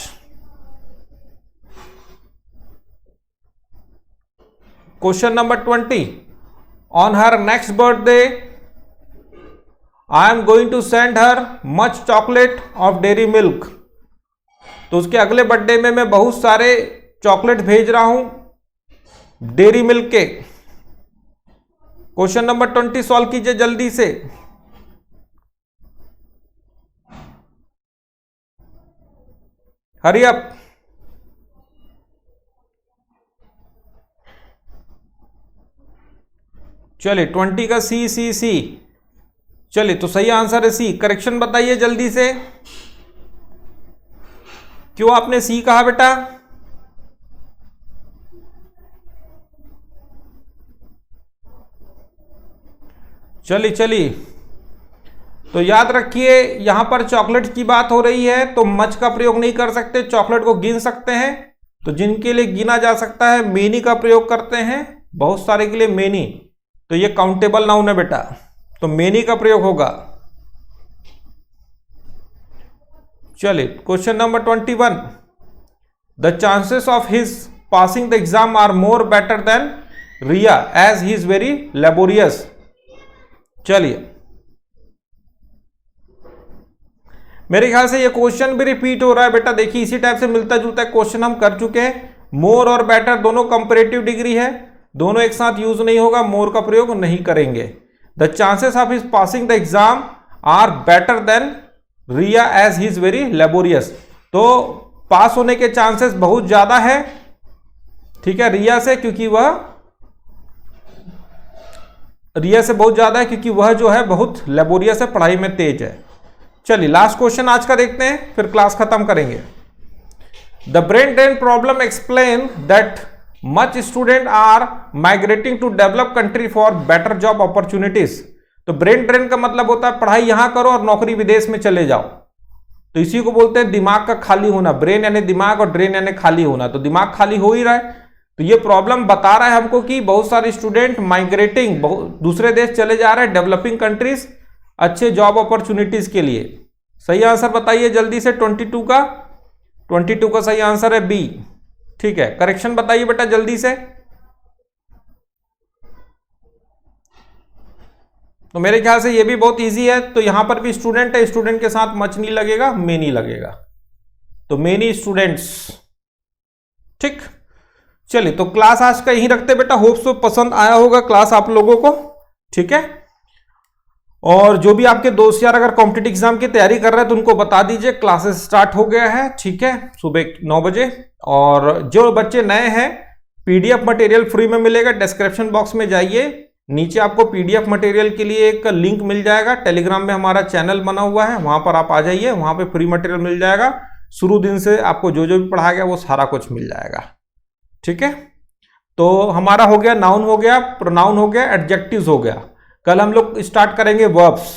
Question number 20, on her next birthday I am going to send her much chocolate of Dairy Milk. तो उसके अगले बर्थडे में मैं बहुत सारे चॉकलेट भेज रहा हूं डेयरी मिल्क के। क्वेश्चन नंबर 20 सॉल्व कीजिए जल्दी से। Hurry up. चलिए 20 का सी सी सी। चलिए तो सही आंसर है सी। करेक्शन बताइए जल्दी से, क्यों आपने सी कहा बेटा? चलिए चलिए, तो याद रखिए यहां पर चॉकलेट की बात हो रही है तो मच का प्रयोग नहीं कर सकते, चॉकलेट को गिन सकते हैं। तो जिनके लिए गिना जा सकता है मेनी का प्रयोग करते हैं, बहुत सारे के लिए मेनी, तो ये काउंटेबल नाउन है बेटा, तो मेनी का प्रयोग होगा। चलिए question number 21, the chances of his passing the exam are more better than Riya as he is very laborious. चलिए मेरे ख्याल से ये क्वेश्चन भी रिपीट हो रहा है बेटा, देखिए इसी टाइप से मिलता जुलता क्वेश्चन हम कर चुके हैं। मोर और बेटर दोनों कंपैरेटिव डिग्री है, दोनों एक साथ यूज नहीं होगा, मोर का प्रयोग नहीं करेंगे। The chances of his passing the exam are better than Riya as he is very laborious, तो पास होने के चांसेस बहुत ज्यादा है, ठीक है, रिया से, क्योंकि वह रिया से बहुत ज्यादा है क्योंकि वह जो है बहुत लेबोरियस है, पढ़ाई में तेज है। चलिए लास्ट क्वेश्चन आज का देखते हैं, फिर क्लास खत्म करेंगे। The brain drain problem explain that much student are migrating to develop country for better job opportunities. तो ब्रेन ड्रेन का मतलब होता है पढ़ाई यहां करो और नौकरी विदेश में चले जाओ, तो इसी को बोलते हैं दिमाग का खाली होना। ब्रेन यानी दिमाग और ड्रेन यानी खाली होना, तो दिमाग खाली हो ही रहा है। तो ये प्रॉब्लम बता रहा है हमको कि बहुत सारे स्टूडेंट माइग्रेटिंग दूसरे देश चले जा रहे हैं, डेवलपिंग कंट्रीज, अच्छे जॉब अपॉर्चुनिटीज के लिए। सही आंसर बताइए जल्दी से, 22 का सही आंसर है बी, ठीक है। करेक्शन बताइए बेटा जल्दी से। तो मेरे ख्याल से ये भी बहुत इजी है, तो यहां पर भी स्टूडेंट है, स्टूडेंट के साथ मच नहीं लगेगा, मेनी लगेगा, तो मेनी स्टूडेंट्स, ठीक। चलिए तो क्लास आज का यहीं रखते बेटा, होप सो पसंद आया होगा क्लास आप लोगों को, ठीक है। और जो भी आपके दोस्त यार अगर कॉम्पिटिटिव एग्जाम की तैयारी कर रहे हैं तो उनको बता दीजिए क्लासेस स्टार्ट हो गया है, ठीक है, सुबह 9 बजे। और जो बच्चे नए हैं पीडीएफ मटेरियल फ्री में मिलेगा, डिस्क्रिप्शन बॉक्स में जाइए, नीचे आपको पीडीएफ मटेरियल के लिए एक लिंक मिल जाएगा, टेलीग्राम में हमारा चैनल बना हुआ है, वहां पर आप आ जाइए, वहां पे फ्री मटेरियल मिल जाएगा। शुरू दिन से आपको जो जो भी पढ़ाया गया वो सारा कुछ मिल जाएगा, ठीक है। तो हमारा हो गया नाउन, हो गया प्रोनाउन, हो गया एडजेक्टिव्स, हो गया। कल हम लोग स्टार्ट करेंगे वर्ब्स,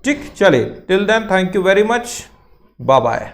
ठीक। चलिए till then thank you very much, bye bye.